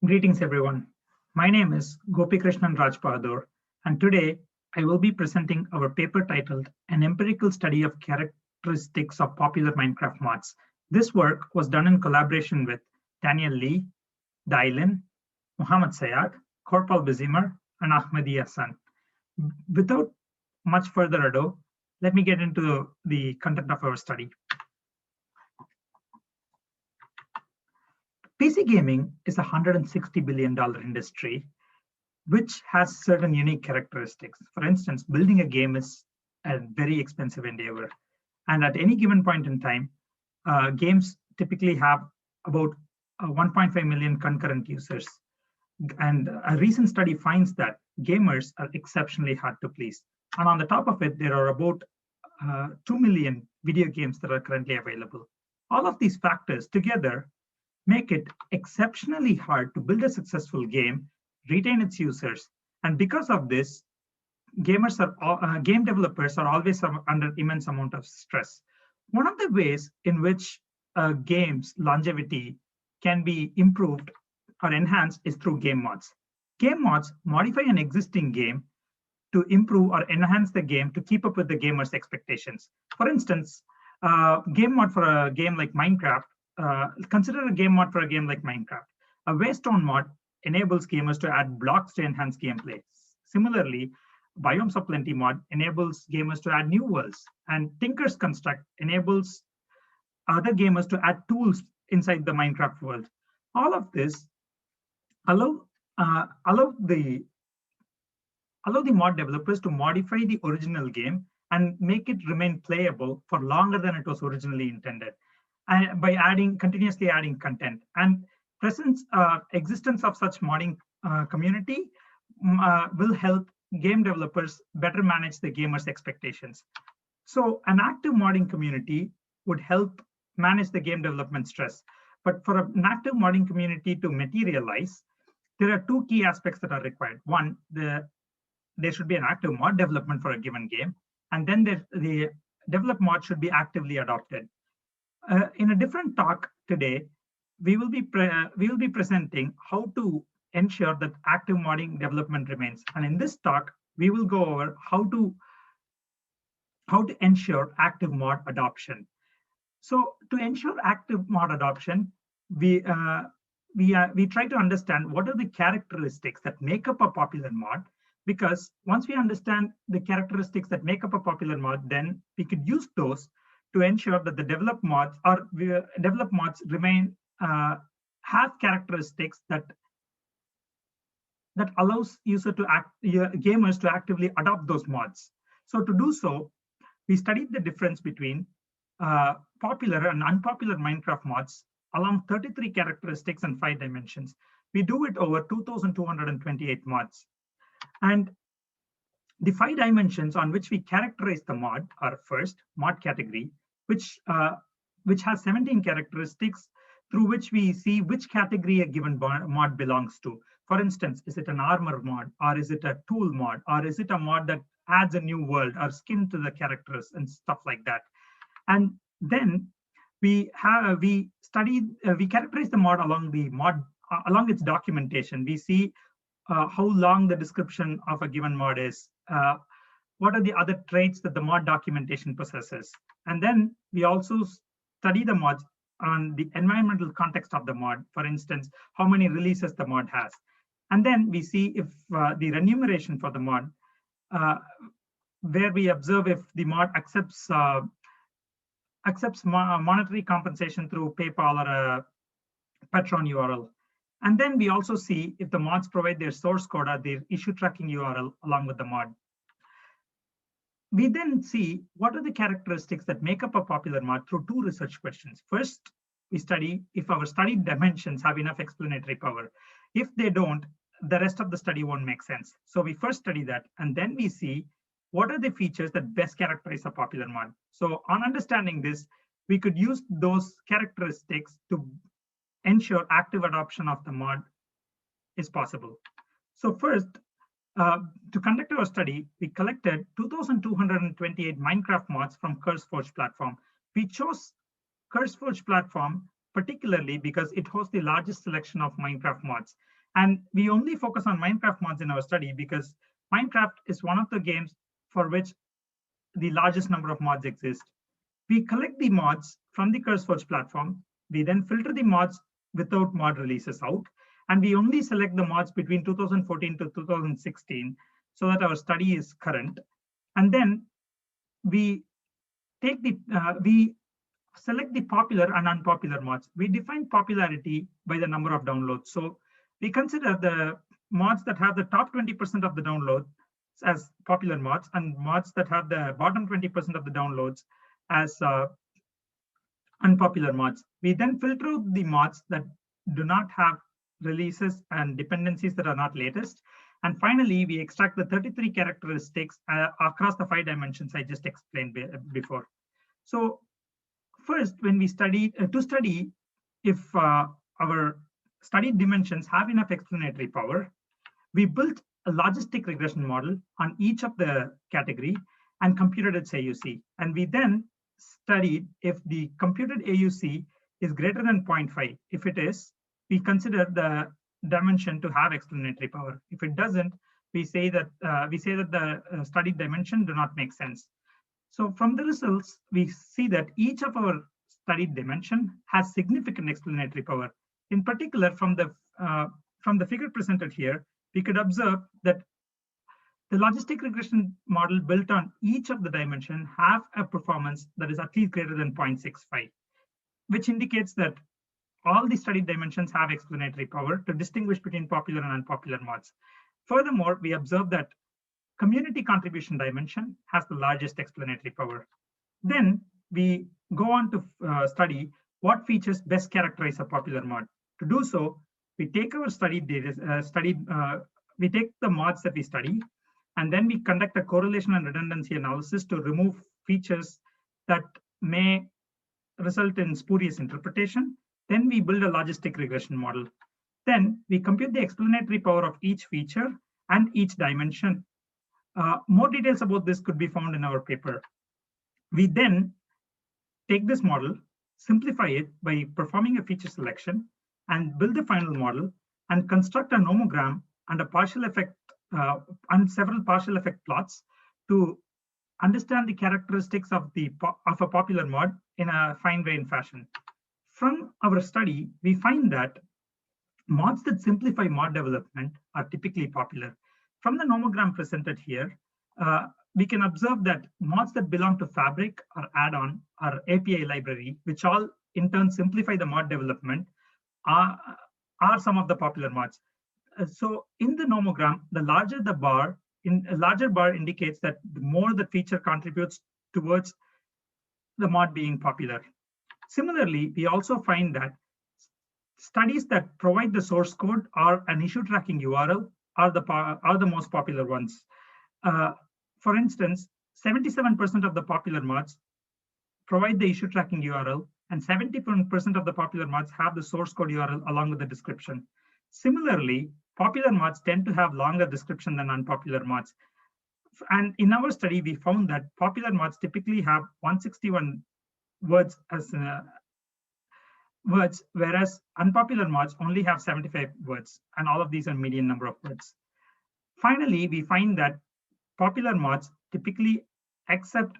Greetings, everyone. My name is Gopikrishnan Rajbahadur, and today I will be presenting our paper titled An Empirical Study of Characteristics of Popular Minecraft Mods. This work was done in collaboration with Daniel Lee, Dylan, Muhammad Sayad, Korpal Bizimer, and Ahmadi Hassan. Without much further ado, let me get into the content of our study. PC gaming is a $160 billion industry, which has certain unique characteristics. For instance, building a game is a very expensive endeavor. And at any given point in time, games typically have about 1.5 million concurrent users. And a recent study finds that gamers are exceptionally hard to please. And on the top of it, there are about 2 million video games that are currently available. All of these factors together make it exceptionally hard to build a successful game, retain its users, and because of this, game developers are always under immense amount of stress. One of the ways in which a game's longevity can be improved or enhanced is through game mods. Game mods modify an existing game to improve or enhance the game to keep up with the gamer's expectations. For instance, game mod for a game like Minecraft. Consider a game mod for a game like Minecraft. A Waystone mod enables gamers to add blocks to enhance gameplay. Similarly, Biomes of Plenty mod enables gamers to add new worlds, and Tinker's Construct enables other gamers to add tools inside the Minecraft world. All of this allow the mod developers to modify the original game and make it remain playable for longer than it was originally intended. By continuously adding content, and existence of such modding community will help game developers better manage the gamers' expectations. So an active modding community would help manage the game development stress. But for an active modding community to materialize, there are two key aspects that are required. One, there should be an active mod development for a given game, and then the developed mod should be actively adopted. In a different talk today, we will be presenting how to ensure that active modding development remains. And in this talk, we will go over how to ensure active mod adoption. So to ensure active mod adoption, we try to understand what are the characteristics that make up a popular mod. Because once we understand the characteristics that make up a popular mod, then we could use those to ensure that the developed mods remain have characteristics that allows gamers to actively adopt those mods. So to do so, we studied the difference between popular and unpopular Minecraft mods along 33 characteristics and 5 dimensions. We do it over 2,228 mods. And the 5 dimensions on which we characterize the mod are: first, mod category, which has 17 characteristics through which we see which category a given mod belongs to. For instance, is it an armor mod, or is it a tool mod, or is it a mod that adds a new world or skin to the characters and stuff like that? And then we characterize the mod along its documentation. We see how long the description of a given mod is. What are the other traits that the mod documentation possesses? And then we also study the mods on the environmental context of the mod. For instance, how many releases the mod has. And then we see if the remuneration for the mod, where we observe if the mod accepts monetary compensation through PayPal or a Patreon URL. And then we also see if the mods provide their source code or their issue tracking URL along with the mod. We then see what are the characteristics that make up a popular mod through 2 research questions. First, we study if our studied dimensions have enough explanatory power. If they don't, the rest of the study won't make sense. So we first study that, and then we see what are the features that best characterize a popular mod. So on understanding this, we could use those characteristics to ensure active adoption of the mod is possible. So first, to conduct our study, we collected 2,228 Minecraft mods from CurseForge platform. We chose CurseForge platform particularly because it hosts the largest selection of Minecraft mods. And we only focus on Minecraft mods in our study because Minecraft is one of the games for which the largest number of mods exist. We collect the mods from the CurseForge platform. We then filter the mods without mod releases out. And we only select the mods between 2014 to 2016 so that our study is current. And then we we select the popular and unpopular mods. We define popularity by the number of downloads. So we consider the mods that have the top 20% of the downloads as popular mods, and mods that have the bottom 20% of the downloads as unpopular mods. We then filter out the mods that do not have releases and dependencies that are not latest. And finally, we extract the 33 characteristics across the 5 dimensions I just explained before. So first, when we study if our studied dimensions have enough explanatory power, we built a logistic regression model on each of the category and computed its AUC. And we then studied if the computed AUC is greater than 0.5. If it is, we consider the dimension to have explanatory power. If it doesn't, we say that the studied dimension do not make sense. So from the results, we see that each of our studied dimension has significant explanatory power. In particular, from the figure presented here, we could observe that the logistic regression model built on each of the dimension have a performance that is at least greater than 0.65, which indicates that all the studied dimensions have explanatory power to distinguish between popular and unpopular mods. Furthermore, we observe that community contribution dimension has the largest explanatory power. Then we go on to study what features best characterize a popular mod. To do so, we take our we take the mods that we study, and then we conduct a correlation and redundancy analysis to remove features that may result in spurious interpretation. Then we build a logistic regression model. Then we compute the explanatory power of each feature and each dimension. More details about this could be found in our paper. We then take this model, simplify it by performing a feature selection, and build the final model and construct a nomogram and a partial effect and several partial effect plots to understand the characteristics of a popular mod in a fine-grained fashion. From our study, we find that mods that simplify mod development are typically popular. From the nomogram presented here, we can observe that mods that belong to Fabric or add-on or API library, which all in turn simplify the mod development, are some of the popular mods. So in the nomogram, the larger the bar, a larger bar indicates that the more the feature contributes towards the mod being popular. Similarly, we also find that studies that provide the source code or an issue tracking URL are the most popular ones. For instance, 77% of the popular mods provide the issue tracking URL, and 70% of the popular mods have the source code URL along with the description. Similarly, popular mods tend to have longer description than unpopular mods. And in our study, we found that popular mods typically have 161 words as words, whereas unpopular mods only have 75 words, and all of these are median number of words. Finally, we find that popular mods typically accept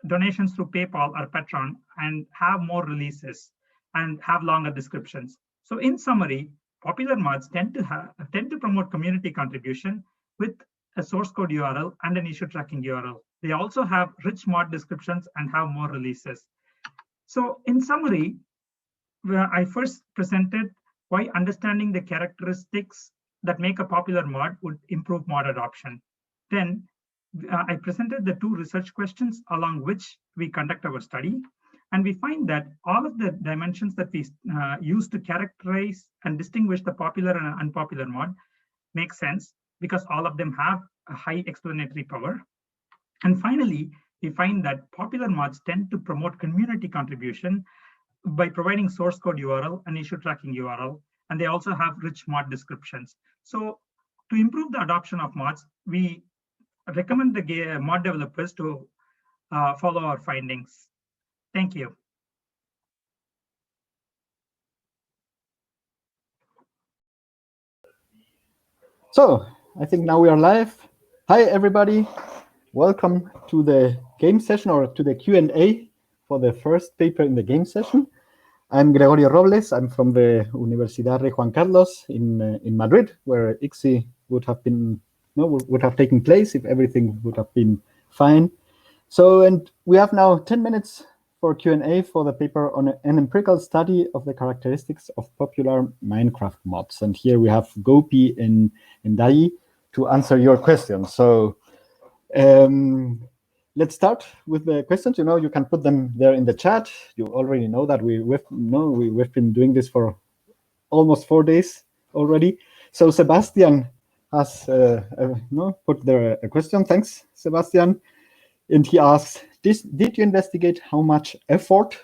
donations through PayPal or Patreon and have more releases and have longer descriptions. So in summary, popular mods tend to promote community contribution with a source code URL and an issue tracking URL. They also have rich mod descriptions and have more releases. So in summary, I first presented why understanding the characteristics that make a popular mod would improve mod adoption. Then I presented the 2 research questions along which we conduct our study. And we find that all of the dimensions that we use to characterize and distinguish the popular and unpopular mod make sense because all of them have a high explanatory power. And finally, we find that popular mods tend to promote community contribution by providing source code URL and issue tracking URL, and they also have rich mod descriptions. So to improve the adoption of mods, we recommend the mod developers to follow our findings. Thank you. So I think now we are live. Hi everybody, welcome to the game session or to the Q&A for the first paper in the game session. I'm Gregorio Robles. I'm from the Universidad Rey Juan Carlos in Madrid, where ICSI would have taken place if everything would have been fine. So, and we have now 10 minutes for Q&A for the paper on an empirical study of the characteristics of popular Minecraft mods. And here we have Gopi and Dai to answer your questions. So let's start with the questions. You can put them there in the chat. You already know that we've been doing this for almost 4 days already. So Sebastian has put there a question. Thanks, Sebastian. And he asks, did you investigate how much effort,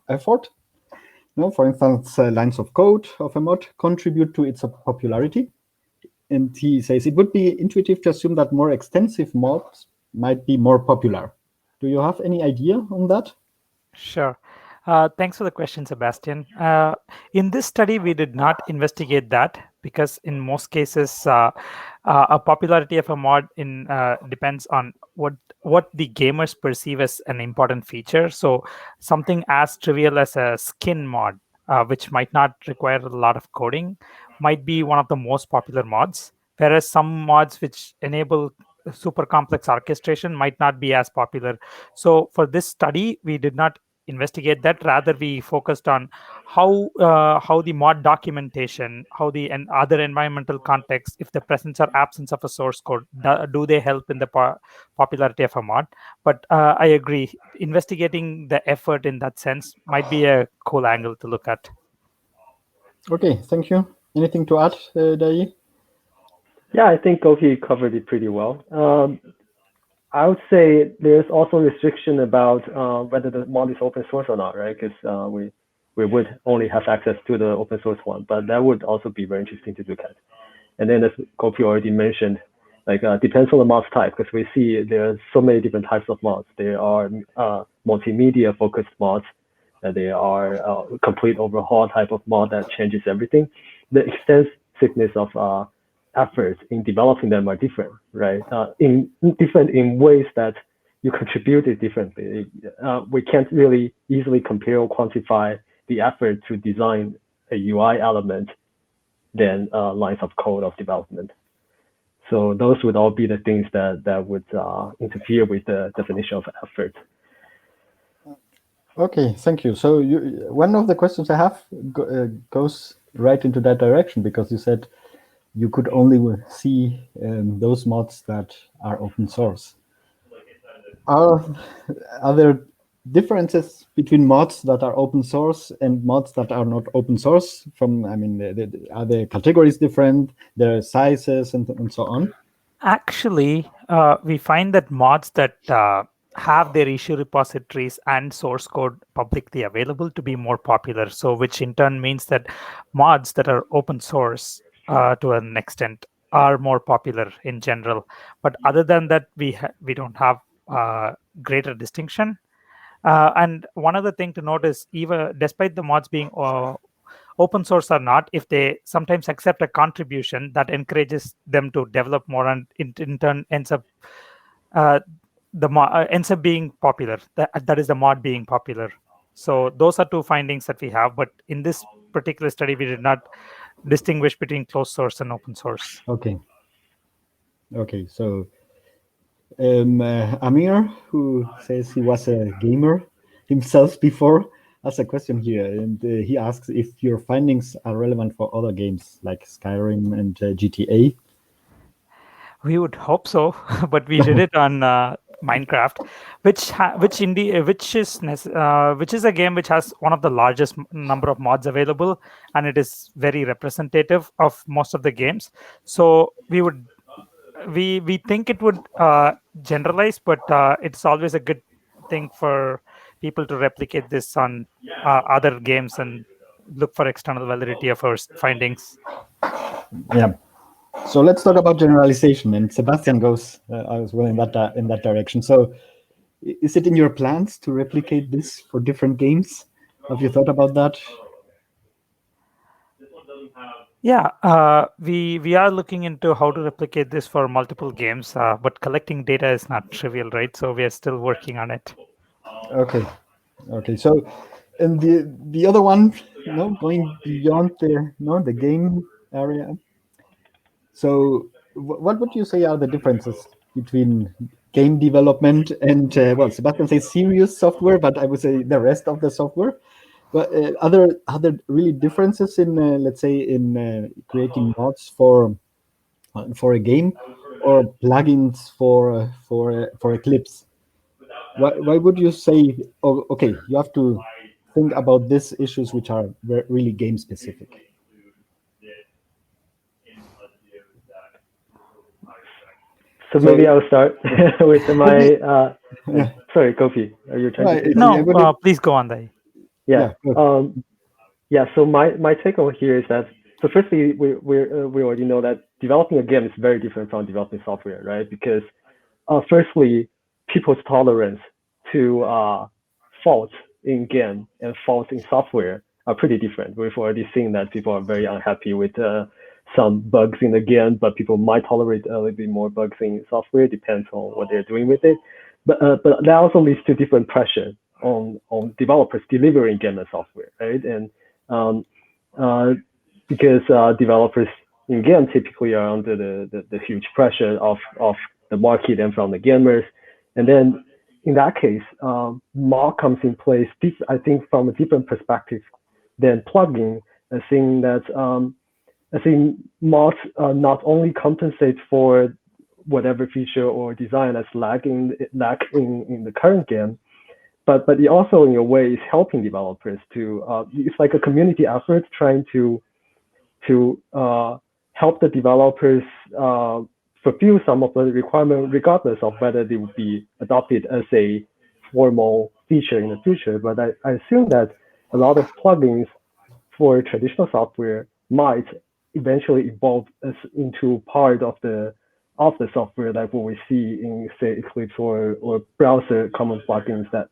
for instance, lines of code of a mod contribute to its popularity? And he says, it would be intuitive to assume that more extensive mods might be more popular. Do you have any idea on that? Sure. Thanks for the question, Sebastian. In this study, we did not investigate that because in most cases, a popularity of a mod depends on what the gamers perceive as an important feature. So something as trivial as a skin mod, which might not require a lot of coding, might be one of the most popular mods, whereas some mods which enable super complex orchestration might not be as popular. So for this study, we did not investigate that. Rather, we focused on how the mod documentation, how the other environmental context, if the presence or absence of a source code, do they help in the popularity of a mod. But I agree, investigating the effort in that sense might be a cool angle to look at. Okay, thank you. Anything to add, Dai? Yeah, I think Gopi covered it pretty well. I would say there's also restriction about whether the mod is open source or not, right? Because we would only have access to the open source one, but that would also be very interesting to look at. And then as Gopi already mentioned, like depends on the mod type, because we see there are so many different types of mods. There are multimedia focused mods, and there are complete overhaul type of mod that changes everything. The extensiveness of efforts in developing them are different, right? Different in ways that you contributed differently. We can't really easily compare or quantify the effort to design a UI element than lines of code of development. So those would all be the things that would interfere with the definition of effort. Okay, thank you. So one of the questions I have goes right into that direction, because you said you could only see those mods that are open source. Are there differences between mods that are open source and mods that are not open source? Are the categories different, their sizes, and so on? Actually, we find that mods that have their issue repositories and source code publicly available to be more popular. So, which in turn means that mods that are open source to an extent are more popular in general. But other than that, we don't have greater distinction. And one other thing to note is, even despite the mods being open source or not, if they sometimes accept a contribution that encourages them to develop more, and in turn ends up ends up being popular. That is the mod being popular. So those are two findings that we have. But in this particular study, we did not distinguish between closed source and open source. Okay. So Amir, who says he was a gamer himself before, has a question here, and he asks if your findings are relevant for other games like Skyrim and GTA. We would hope so, but we did it on Minecraft, which is a game which has one of the largest number of mods available, and it is very representative of most of the games. So we think it would generalize, but it's always a good thing for people to replicate this on other games and look for external validity of our findings. Yeah. So let's talk about generalization, and Sebastian goes as well in that direction. So, is it in your plans to replicate this for different games? Have you thought about that? Yeah, we are looking into how to replicate this for multiple games, but collecting data is not trivial, right? So we are still working on it. Okay. So, and the other one, going beyond the game area. So, what would you say are the differences between game development and well, Sebastian says serious software, but I would say the rest of the software. But other really differences in let's say in creating mods for a game or plugins for Eclipse. Why would you say? Oh, okay, you have to think about these issues which are really game specific. So maybe I'll start with my. Yeah. Sorry, Kofi, are you trying to say No, something? please go on, Dai. Yeah. Good. Yeah. So my take on here is that firstly we already know that developing a game is very different from developing software, right? Because firstly, people's tolerance to faults in game and faults in software are pretty different. We've already seen that people are very unhappy with some bugs in the game, but people might tolerate a little bit more bugs in software. Depends on what they're doing with it. But that also leads to different pressure on developers delivering game and software, right? And because developers in game typically are under the huge pressure of the market and from the gamers. And then in that case, mod comes in place, I think from a different perspective than plugin, seeing that I think mods not only compensate for whatever feature or design that's lacking in the current game, but it also in a way is helping developers to it's like a community effort trying to help the developers fulfill some of the requirements regardless of whether they will be adopted as a formal feature in the future. But I assume that a lot of plugins for traditional software might eventually evolve as into part of the software like what we see in say Eclipse or browser common plugins that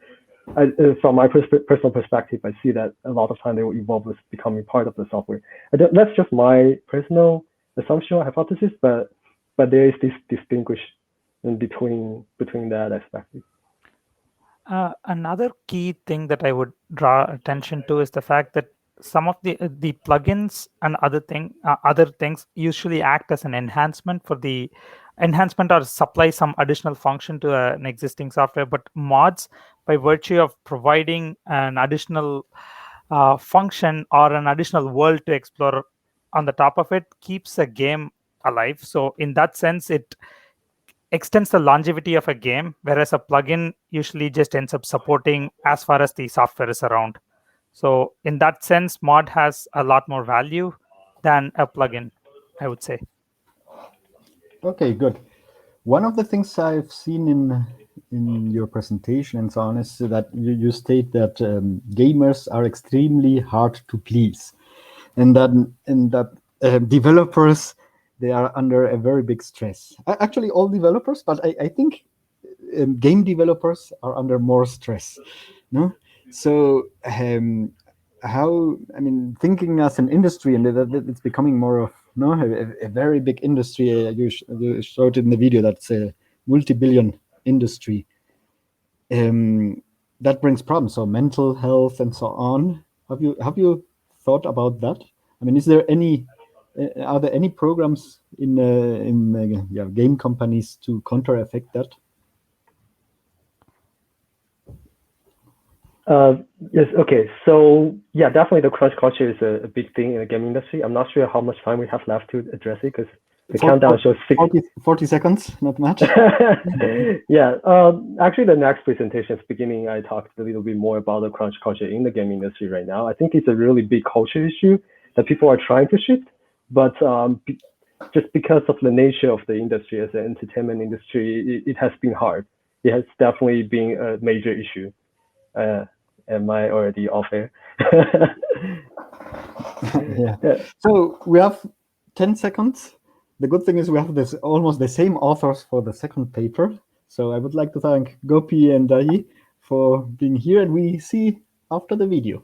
from my personal perspective, I see that a lot of time they will evolve as becoming part of the software. That's just my personal assumption or hypothesis, but there is this distinguish in between that aspect. Another key thing that I would draw attention to is the fact that some of the plugins and other things usually act as an enhancement or supply some additional function to an existing software. But mods, by virtue of providing an additional function or an additional world to explore on the top of it, keeps a game alive. So in that sense, it extends the longevity of a game, whereas a plugin usually just ends up supporting as far as the software is around. So in that sense, mod has a lot more value than a plugin, I would say. Okay, good. One of the things I've seen in your presentation and so on is that you state that gamers are extremely hard to please, and that developers, they are under a very big stress. Actually, all developers, but I think game developers are under more stress. No, so how? I mean, thinking as an industry, and that it's becoming more of a very big industry. You showed in the video that's a multi-billion industry. That brings problems. So mental health and so on. Have you thought about that? I mean, are there any programs in game companies to counter affect that? Yes. Okay. So yeah, definitely the crunch culture is a big thing in the gaming industry. I'm not sure how much time we have left to address it because the countdown shows 40 seconds, not much. Yeah. Actually, the next presentation beginning, I talked a little bit more about the crunch culture in the gaming industry right now. I think it's a really big culture issue that people are trying to shift, but just because of the nature of the industry as an entertainment industry, it has been hard. It has definitely been a major issue. Am I already off air? Yeah. So we have 10 seconds. The good thing is we have almost the same authors for the second paper. So I would like to thank Gopi and Dai for being here, and we see after the video.